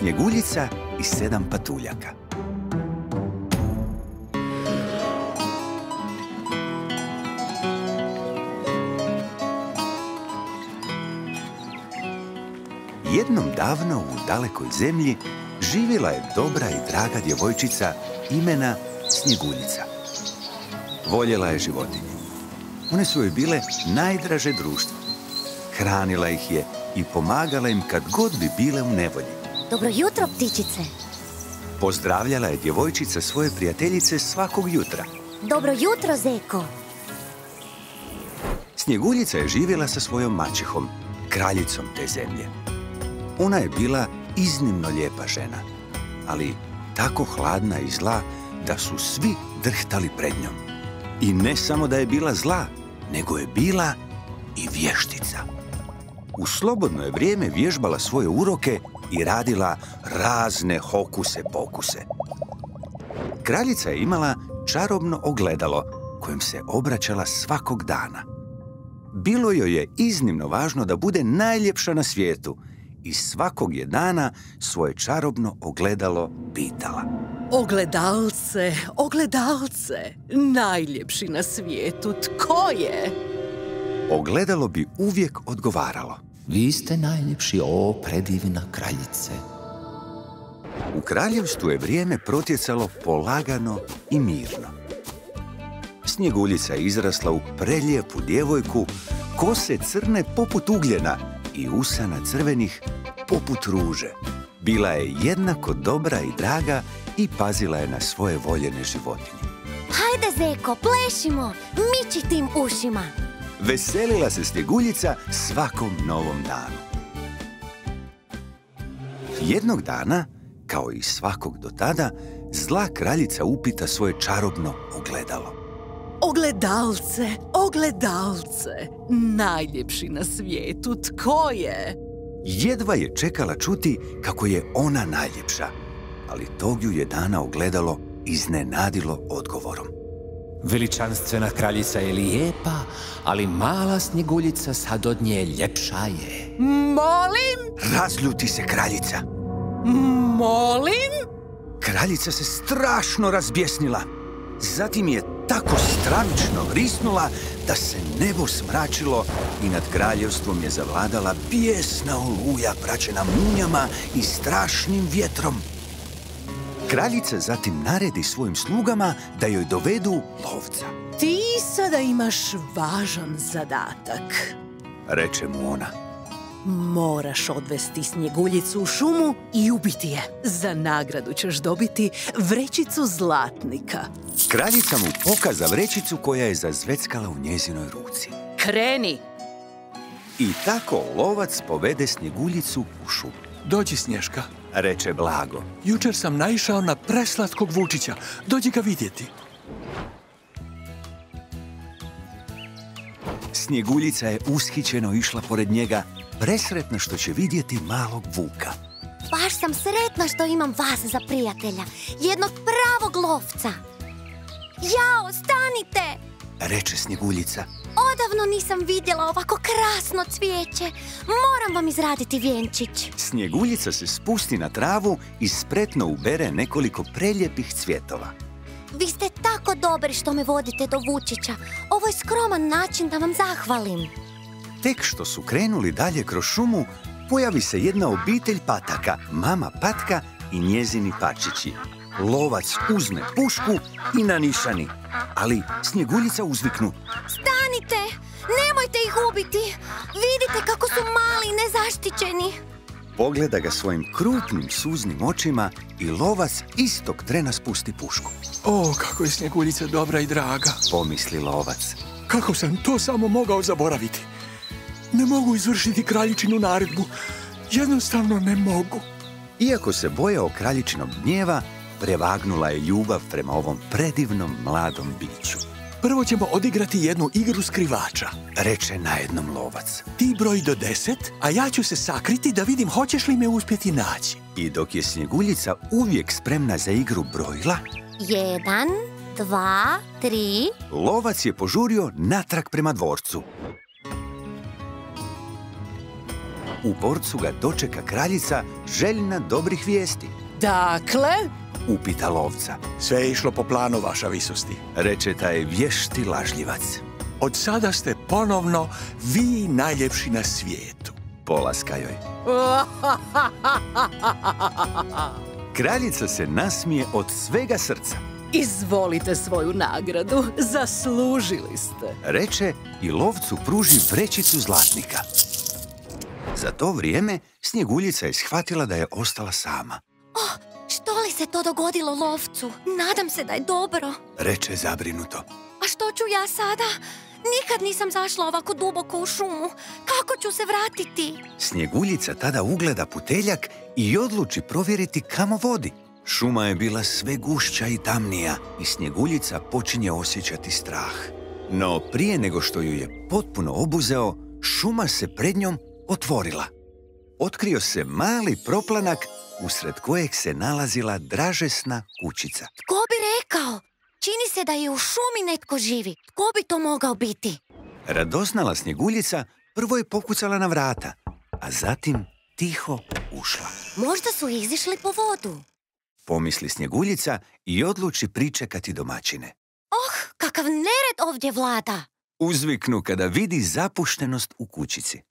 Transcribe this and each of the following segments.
Snjeguljica i 7 patuljaka. Jednom davno u dalekoj zemlji živjela je dobra i draga djevojčica imena Snjeguljica. Voljela je životinje. One su joj bile najdraže društvo. Hranila ih je i pomagala im kad god bi bile u nevolji. Dobro jutro, ptičice. Pozdravljala je djevojčica svoje prijateljice svakog jutra. Dobro jutro, zeko. Snjeguljica je živjela sa svojom maćehom, kraljicom te zemlje. Ona je bila iznimno lijepa žena, ali tako hladna i zla da su svi drhtali pred njom. I ne samo da je bila zla, nego je bila i vještica. U slobodno je vrijeme vježbala svoje uroke i radila razne hokuse pokuse. Kraljica je imala čarobno ogledalo kojem se obraćala svakog dana. Bilo joj je iznimno važno da bude najljepša na svijetu i svakog je dana svoje čarobno ogledalo pitala. Ogledalce, ogledalce, najljepši na svijetu, tko je? Ogledalo bi uvijek odgovaralo. Vi ste najljepši, o predivna kraljice. U kraljevstvu je vrijeme protjecalo polagano i mirno. Snjeguljica je izrasla u prelijepu djevojku, kose crne poput ugljena i usana crvenih poput ruže. Bila je jednako dobra i draga i pazila je na svoje voljene životinje. Hajde, zeko, plešimo, miči tim ušima. Veselila se Snjeguljica svakom novom danu. Jednog dana, kao i svakog do tada, zla kraljica upita svoje čarobno ogledalo. Ogledalce, ogledalce, najljepši na svijetu, tko je? Jedva je čekala čuti kako je ona najljepša, ali tog ju je dana ogledalo iznenadilo odgovorom. Veličanstvena kraljica je lijepa, ali mala Snjeguljica sad od nje ljepša je. Molim? Razljuti se kraljica. Molim? Kraljica se strašno razbjesnila. Zatim je tako stravično vrisnula da se nebo smračilo i nad kraljevstvom je zavladala bijesna oluja praćena munjama i strašnim vjetrom. Kraljica zatim naredi svojim slugama da joj dovedu lovca. Ti sada imaš važan zadatak. Reče mu ona. Moraš odvesti Snjeguljicu u šumu i ubiti je. Za nagradu ćeš dobiti vrećicu zlatnika. Kraljica mu pokaza vrećicu koja je zazveckala u njezinoj ruci. Kreni! I tako lovac povede Snjeguljicu u šumu. Dođi, Snješka. Reče blago. Jučer sam naišao na preslatkog vučića. Dođi ga vidjeti. Snjeguljica je ushićeno išla pored njega, presretna što će vidjeti malog vuka. Baš sam sretna što imam vas za prijatelja, jednog pravog lovca. Jao, stanite! Reče Snjeguljica. Odavno nisam vidjela ovako krasno cvijeće. Moram vam izraditi vjenčić. Snjeguljica se spusti na travu i spretno ubere nekoliko preljepih cvjetova. Vi ste tako dobri što me vodite do vučića. Ovo je skroman način da vam zahvalim. Tek što su krenuli dalje kroz šumu, pojavi se jedna obitelj pataka, mama Patka i njezini pačići. Lovac uzme pušku i nanišani, ali Snjeguljica uzviknu. Stanite! Nemojte ih ubiti! Vidite kako su mali i nezaštićeni. Pogleda ga svojim krupnim suznim očima i lovac istog trena spusti pušku. O, kako je Snjeguljica dobra i draga, pomisli lovac. Kako sam to samo mogao zaboraviti? Ne mogu izvršiti kraljičinu naredbu. Jednostavno ne mogu. Iako se bojao kraljičinog gnjeva, prevagnula je ljubav prema ovom predivnom mladom biću. Prvo ćemo odigrati jednu igru skrivača, reče najednom lovac. Ti broj do 10, a ja ću se sakriti da vidim hoćeš li me uspjeti naći. I dok je Snjeguljica uvijek spremna za igru brojila, 1, 2, 3... Lovac je požurio natrag prema dvorcu. u dvorcu ga dočeka kraljica željna dobrih vijesti. Dakle? Upita lovca. Sve je išlo po planu, vaša visosti. Reče taj vješti lažljivac. Od sada ste ponovno vi najljepši na svijetu. Polaska joj. Kraljica se nasmije od svega srca. Izvolite svoju nagradu, zaslužili ste. Reče i lovcu pruži vrećicu zlatnika. Za to vrijeme Snjeguljica je shvatila da je ostala sama. Što li se to dogodilo lovcu? Nadam se da je dobro. Reče zabrinuto. A što ću ja sada? Nikad nisam zašla ovako duboko u šumu. Kako ću se vratiti? Snjeguljica tada ugleda puteljak i odluči provjeriti kamo vodi. Šuma je bila sve gušća i tamnija i Snjeguljica počinje osjećati strah. No prije nego što ju je potpuno obuzeo, šuma se pred njom otvorila. Otkrio se mali proplanak usred kojeg se nalazila dražesna kućica. Tko bi rekao? Čini se da je u šumi netko živi. Tko bi to mogao biti? Radoznala Snjeguljica prvo je pokucala na vrata, a zatim tiho ušla. Možda su izišli po vodu. Pomisli Snjeguljica i odluči pričekati domaćine. Kakav nered ovdje vlada! Uzviknu kada vidi zapuštenost u kućici.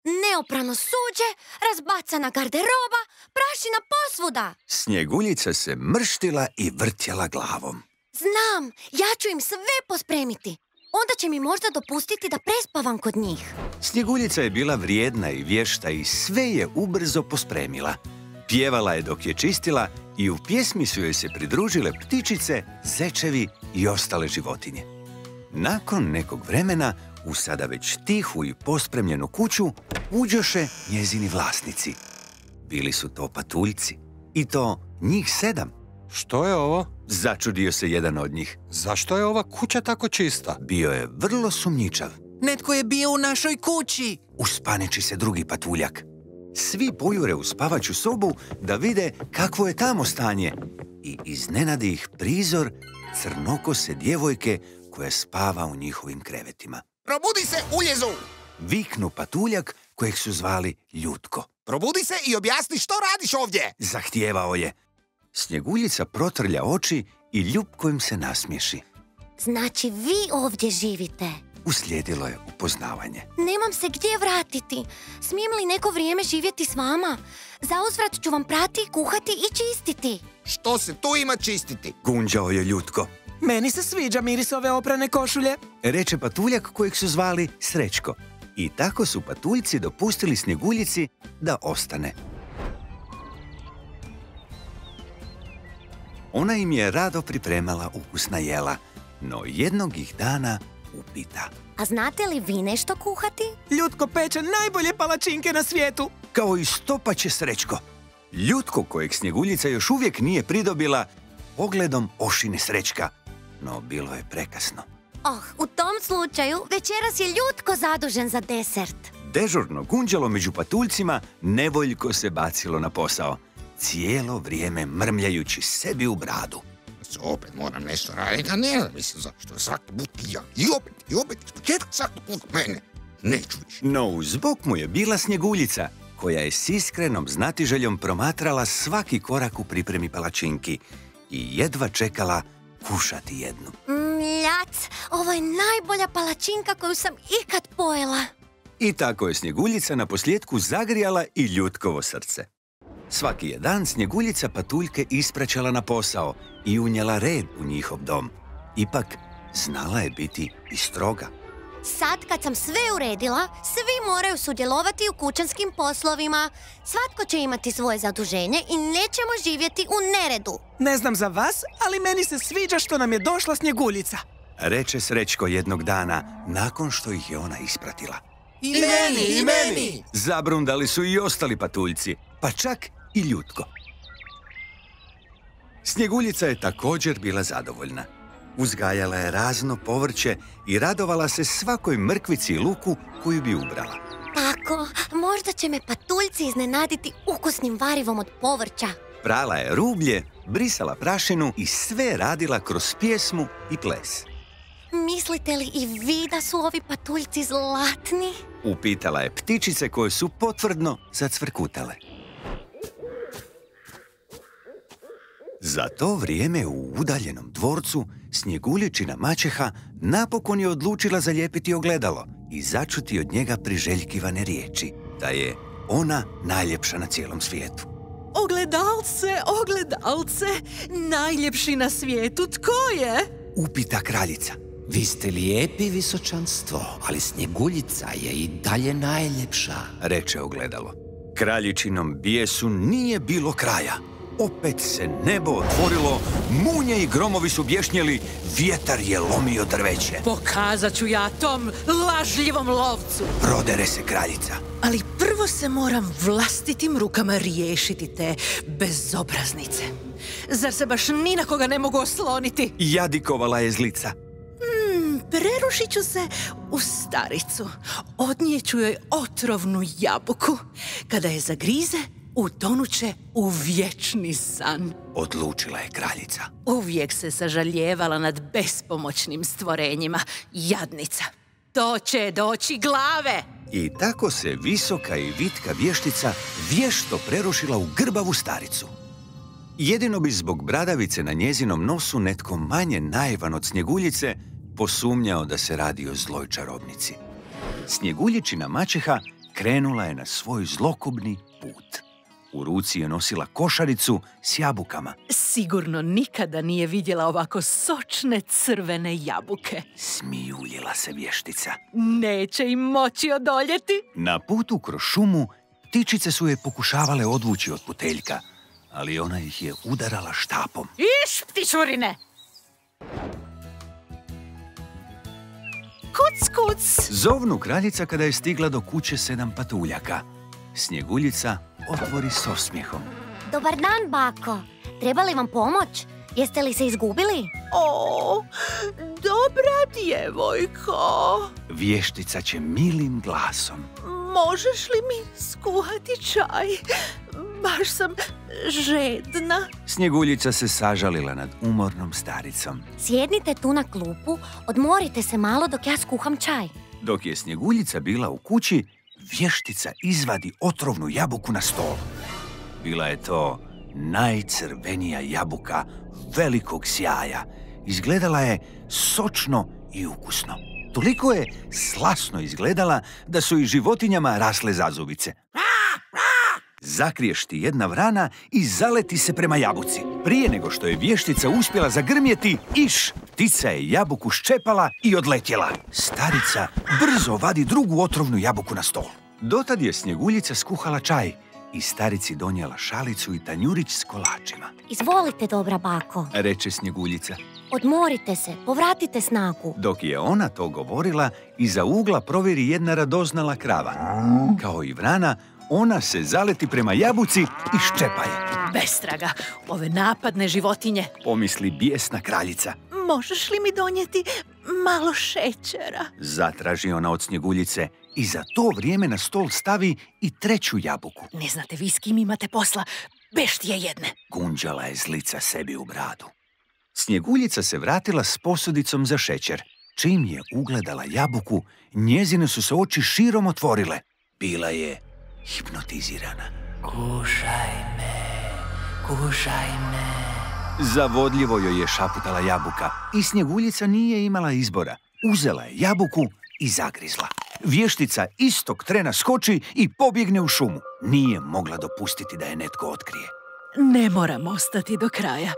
Neoprano suđe, razbacana garderoba, prašina posvuda. Snjeguljica se mrštila i vrtjela glavom. Znam, ja ću im sve pospremiti. Onda će mi možda dopustiti da prespavam kod njih. Snjeguljica je bila vrijedna i vješta i sve je ubrzo pospremila. Pjevala je dok je čistila i u pjesmi su joj se pridružile ptičice, zečevi i ostale životinje. Nakon nekog vremena, u sada već tihu i pospremljenu kuću, uđoše njezini vlasnici. Bili su to patuljci. I to njih 7. Što je ovo? Začudio se jedan od njih. Zašto je ova kuća tako čista? Bio je vrlo sumnjičav. Netko je bio u našoj kući. Uspaneći se drugi patuljak. Svi pojure u spavaću sobu da vide kakvo je tamo stanje i iznenadi ih prizor crnokose djevojke koja spava u njihovim krevetima. Probudi se, uljezu! Viknu patuljak kojeg su zvali Ljutko. Probudi se i objasni što radiš ovdje! Zahtijevao je. Snjeguljica protrlja oči i ljubko im se nasmiješi. Znači vi ovdje živite? Uslijedilo je upoznavanje. Nemam se gdje vratiti. Smijem li neko vrijeme živjeti s vama? Zauzvrat ću vam prati, kuhati i čistiti. Što se tu ima čistiti? Gunđao je Ljutko. Meni se sviđa miris ove oprane košulje. Reče patuljak kojeg su zvali Srećko. I tako su patuljci dopustili Snjeguljici da ostane. Ona im je rado pripremala ukusna jela, no jednog ih dana upita. A znate li vi nešto kuhati? Ljutko peče najbolje palačinke na svijetu. Kao i stopaće Srećko. Ljutko kojeg Snjeguljica još uvijek nije pridobila, pogledom ošine Srećka, no bilo je prekasno. U tom slučaju večeras je Ljutko zadužen za desert. Dežurno gunđalo među patuljcima nevoljko se bacilo na posao, cijelo vrijeme mrmljajući sebi u bradu. Opet moram nešto raditi, a ne mislim zašto svaki put ja. I opet, iz početka svaki put mene. Neću više. No uz bok mu je bila Snjeguljica, koja je s iskrenom znatiželjom promatrala svaki korak u pripremi palačinki i jedva čekala kušati jednu. Mljac, ovo je najbolja palačinka koju sam ikad pojela. I tako je Snjeguljica naposljetku zagrijala i Ljutkovo srce. Svaki je dan Snjeguljica patuljke ispraćala na posao i unijela red u njihov dom. Ipak, znala je biti i stroga. Sad kad sam sve uredila, svi moraju sudjelovati u kućanskim poslovima. Svatko će imati svoje zaduženje i nećemo živjeti u neredu. Ne znam za vas, ali meni se sviđa što nam je došla Snjeguljica. Reče Srećko jednog dana, nakon što ih je ona ispratila. I meni! Zabrundali su i ostali patuljci, pa čak i Ljutko. Snjeguljica je također bila zadovoljna. Uzgajala je razno povrće i radovala se svakoj mrkvici i luku koju bi ubrala. Tako, možda će me patuljci iznenaditi ukusnim varivom od povrća. Prala je rublje, brisala prašinu i sve radila kroz pjesmu i ples. mislite li i vi da su ovi patuljci zlatni? Upitala je ptičice koje su potvrdno zacvrkutale. Za to vrijeme u udaljenom dvorcu Snjeguljičina maćeha napokon je odlučila zalijepiti ogledalo i začuti od njega priželjkivane riječi, da je ona najljepša na cijelom svijetu. Ogledalce, ogledalce, najljepši na svijetu, tko je? Upita kraljica. Vi ste lijepi, visočanstvo, ali Snjeguljica je i dalje najljepša, reče ogledalo. Kraljičinom bijesu nije bilo kraja. Opet se nebo otvorilo, munje i gromovi su bješnjeli, vjetar je lomio drveće. Pokazat ću ja tom lažljivom lovcu. Prodere se kraljica. Ali prvo se moram vlastitim rukama riješiti te bezobraznice. Zar se baš ni na koga ne mogu osloniti? Jadikovala je zlica. Prerušit ću se u staricu. Odnijeću joj otrovnu jabuku. Kada je zagrize, utonuće u vječni san. Odlučila je kraljica. Uvijek se sažaljevala nad bespomoćnim stvorenjima. Jadnica. To će doći glave. I tako se visoka i vitka vještica vješto prerušila u grbavu staricu. Jedino bi zbog bradavice na njezinom nosu netko manje naivan od Snjeguljice posumnjao da se radi o zloj čarobnici. Snjeguljičina maćeha krenula je na svoj zlokobni put. U ruci je nosila košaricu s jabukama. Sigurno nikada nije vidjela ovako sočne crvene jabuke. Smijuljila se vještica. Neće im moći odoljeti. Na putu kroz šumu ptičice su je pokušavale odvući od puteljka, ali ona ih je udarala štapom. Iš, ptičurine! Kuc, kuc! Zovnu kraljica kada je stigla do kuće 7 patuljaka. Snjeguljica otvori s osmijehom. Dobar dan, bako. Treba li vam pomoć? Jeste li se izgubili? O, dobra djevojko. Vještica će milim glasom. Možeš li mi skuhati čaj? Baš sam žedna. Snjeguljica se sažalila nad umornom staricom. Sjednite tu na klupu, odmorite se malo dok ja skuham čaj. Dok je Snjeguljica bila u kući, vještica izvadi otrovnu jabuku na stol. Bila je to najcrvenija jabuka velikog sjaja. Izgledala je sočno i ukusno. Toliko je slasno izgledala da su i životinjama rasle zazubice. Zakriješti jedna vrana i zaleti se prema jabuci. Prije nego što je vještica uspjela zagrmjeti, iš, ptica je jabuku ščepala i odletjela. Starica brzo vadi drugu otrovnu jabuku na stol. Dotad je Snjeguljica skuhala čaj i starici donijela šalicu i tanjurić s kolačima. Izvolite, dobra bako. Reče Snjeguljica. Odmorite se, povratite snagu. Dok je ona to govorila, iza ugla provjeri jedna radoznala krava. Kao i vrana, ona se zaleti prema jabuci i ščepa je. Bestraga, ove napadne životinje. Pomisli bijesna kraljica. Možeš li mi donijeti malo šećera? Zatraži ona od Snjeguljice i za to vrijeme na stol stavi i treću jabuku. Ne znate vi s kim imate posla, beštije jedne. Gunđala je zlica sebi u bradu. Snjeguljica se vratila s posudicom za šećer. Čim je ugledala jabuku, njezine su se oči širom otvorile. Bila je hipnotizirana. Kušaj me, kušaj me. Zavodljivo joj je šaputala jabuka i Snjeguljica nije imala izbora. Uzela je jabuku i zagrizla. Vještica istog trena skoči i pobjegne u šumu. Nije mogla dopustiti da je netko otkrije. Ne moram ostati do kraja.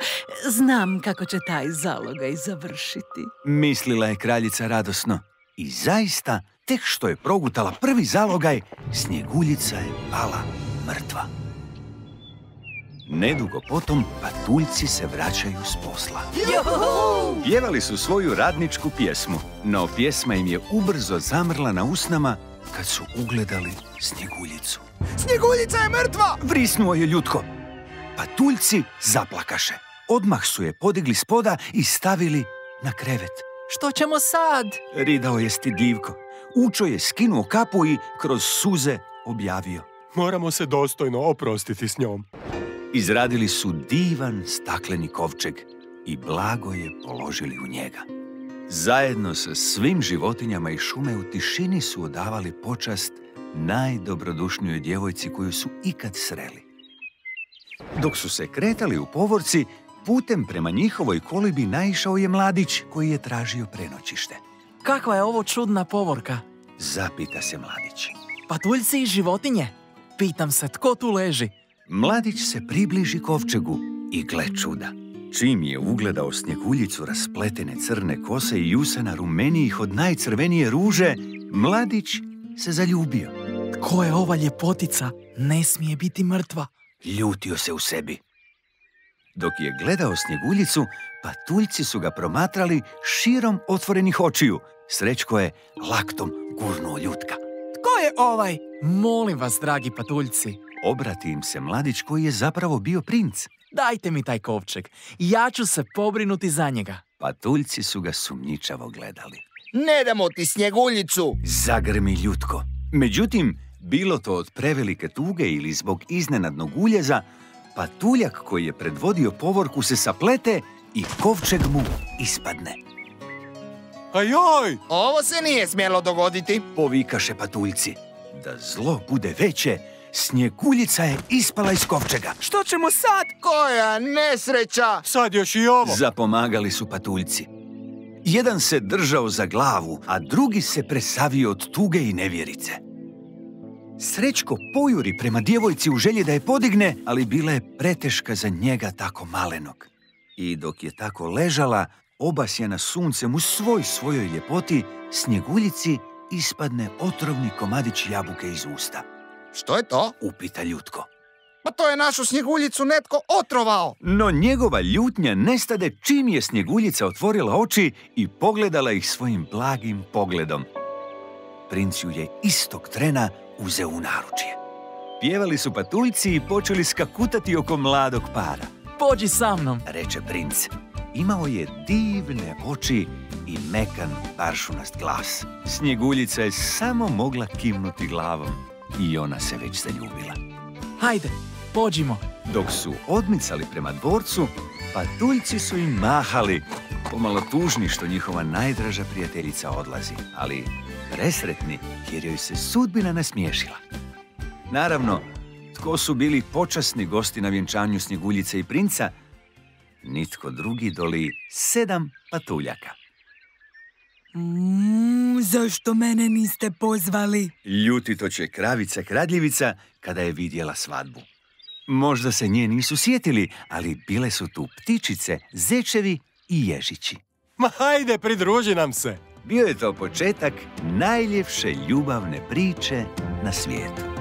Znam kako će taj zalogaj završiti. Mislila je kraljica radosno. I zaista, tek što je progutala prvi zalogaj, Snjeguljica je pala mrtva. Nedugo potom patuljci se vraćaju s posla. Juhu! Pjevali su svoju radničku pjesmu, no pjesma im je ubrzo zamrla na usnama kad su ugledali Snjeguljicu. Snjeguljica je mrtva! Vrisnuo je ljutko. Patuljci zaplakaše. Odmah su je podigli s poda i stavili na krevet. Što ćemo sad? Ridao je stidljivko. Učo je skinuo kapu i kroz suze objavio. Moramo se dostojno oprostiti s njom. Izradili su divan stakleni kovčeg i blago je položili u njega. Zajedno sa svim životinjama iz šume u tišini su odavali počast najdobrodušnijoj djevojci koju su ikad sreli. Dok su se kretali u povorci, putem prema njihovoj kolibi naišao je mladić koji je tražio prenoćište. Kakva je ovo čudna povorka? Zapita se mladić. Patuljci i životinje? Pitam se, tko tu leži? Mladić se približi kovčegu i gle čuda. Čim je ugledao Snjeguljicu raspletene crne kose i usana rumenijih od najcrvenije ruže, mladić se zaljubio. Tko je ova ljepotica? Ne smije biti mrtva. Ljutio se u sebi. Dok je gledao Snjeguljicu, patuljci su ga promatrali širom otvorenih očiju. Srećko je laktom gurnuo ljutka. Tko je ovaj? Molim vas, dragi patuljci. Obrati im se mladić koji je zapravo bio princ. Dajte mi taj kovčeg. Ja ću se pobrinuti za njega. Patuljci su ga sumnjičavo gledali. Ne damo ti Snjeguljicu! Zagrmi ljutko. Međutim, bilo to od prevelike tuge ili zbog iznenadnog uljeza, patuljak koji je predvodio povorku se saplete i kovčeg mu ispadne. Ajoj! Ovo se nije smjelo dogoditi. Povikaše patuljci. Da zlo bude veće, Snjeguljica je ispala iz kovčega. Što ćemo sad? Koja nesreća! Sad još i ovo! Zapomagali su patuljci. Jedan se držao za glavu, a drugi se presavio od tuge i nevjerice. Srećko pojuri prema djevojci u želji da je podigne, ali bila je preteška za njega tako malenog. I dok je tako ležala, obasjana suncem u svojoj ljepoti, Snjeguljici ispadne otrovni komadić jabuke iz usta. Što je to? Upita ljutko. Pa to je našu Snjeguljicu netko otrovao. No njegova ljutnja nestade čim je Snjeguljica otvorila oči i pogledala ih svojim blagim pogledom. Princ ju je istog trena uzeo u naručje. Pjevali su patuljci i počeli skakutati oko mladog para. Pođi sa mnom, reče princ. Imao je divne oči i mekan paršunast glas. Snjeguljica je samo mogla kimnuti glavom i ona se već zaljubila. Hajde, pođimo. Dok su odmicali prema dvorcu, patuljci su im mahali, pomalo tužni što njihova najdraža prijateljica odlazi, ali presretni jer joj se sudbina nasmiješila. Naravno, tko su bili počasni gosti na vjenčanju Snjeguljice i princa? Nitko drugi doli 7 patuljaka. Zašto mene niste pozvali? Ljutito će kravica Kradljivica kada je vidjela svadbu. Možda se nje nisu sjetili, ali bile su tu ptičice, zečevi i ježići. Ma hajde, pridruži nam se! Bio je to početak najljepše ljubavne priče na svijetu.